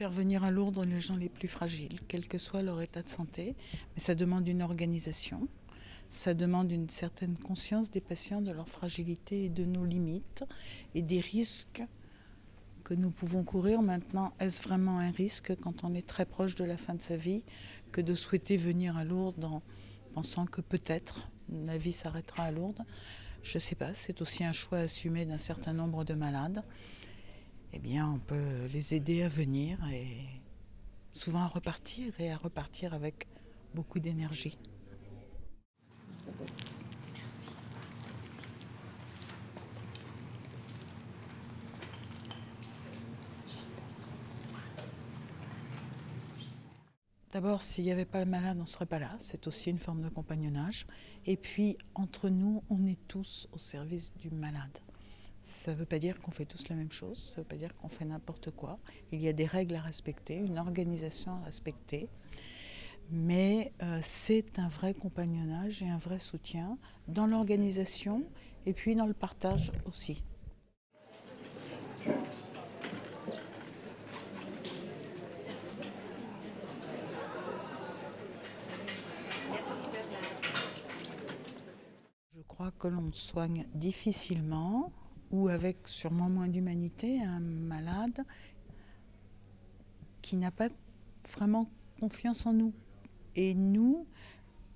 Faire venir à Lourdes les gens les plus fragiles, quel que soit leur état de santé, mais ça demande une organisation, ça demande une certaine conscience des patients de leur fragilité et de nos limites et des risques que nous pouvons courir. Maintenant, est-ce vraiment un risque quand on est très proche de la fin de sa vie que de souhaiter venir à Lourdes en pensant que peut-être la vie s'arrêtera à Lourdes? Je ne sais pas, c'est aussi un choix assumé d'un certain nombre de malades. Eh bien, on peut les aider à venir et souvent à repartir avec beaucoup d'énergie. Merci. D'abord, s'il n'y avait pas le malade, on ne serait pas là. C'est aussi une forme de compagnonnage. Et puis, entre nous, on est tous au service du malade. Ça ne veut pas dire qu'on fait tous la même chose, ça ne veut pas dire qu'on fait n'importe quoi. Il y a des règles à respecter, une organisation à respecter. Mais c'est un vrai compagnonnage et un vrai soutien dans l'organisation et puis dans le partage aussi. Je crois que l'on soigne difficilement ou avec sûrement moins d'humanité un malade qui n'a pas vraiment confiance en nous. Et nous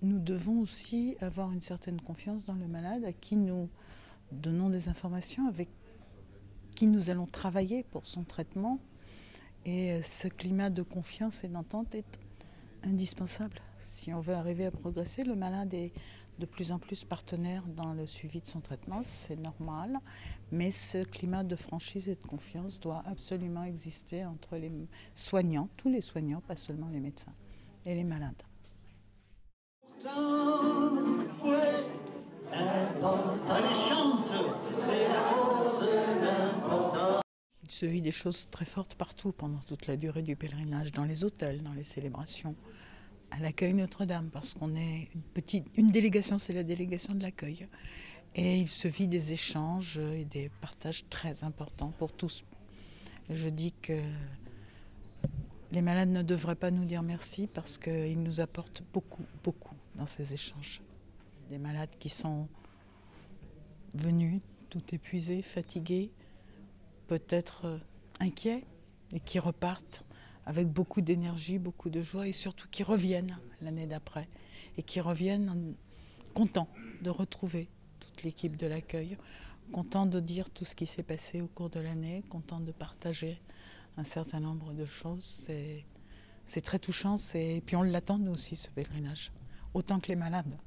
devons aussi avoir une certaine confiance dans le malade à qui nous donnons des informations, avec qui nous allons travailler pour son traitement. Et ce climat de confiance et d'entente est indispensable. Si on veut arriver à progresser, le malade est de plus en plus partenaire dans le suivi de son traitement, c'est normal, mais ce climat de franchise et de confiance doit absolument exister entre les soignants, tous les soignants, pas seulement les médecins, et les malades. Il se vit des choses très fortes partout pendant toute la durée du pèlerinage, dans les hôtels, dans les célébrations, à l'accueil Notre-Dame, parce qu'on est une délégation, c'est la délégation de l'accueil. Et il se vit des échanges et des partages très importants pour tous. Je dis que les malades ne devraient pas nous dire merci parce qu'ils nous apportent beaucoup, beaucoup dans ces échanges. Des malades qui sont venus tout épuisés, fatigués, peut-être inquiets, et qui repartent avec beaucoup d'énergie, beaucoup de joie, et surtout qui reviennent l'année d'après, et qui reviennent contents de retrouver toute l'équipe de l'accueil, contents de dire tout ce qui s'est passé au cours de l'année, contents de partager un certain nombre de choses. C'est très touchant, et puis on l'attend nous aussi, ce pèlerinage, autant que les malades.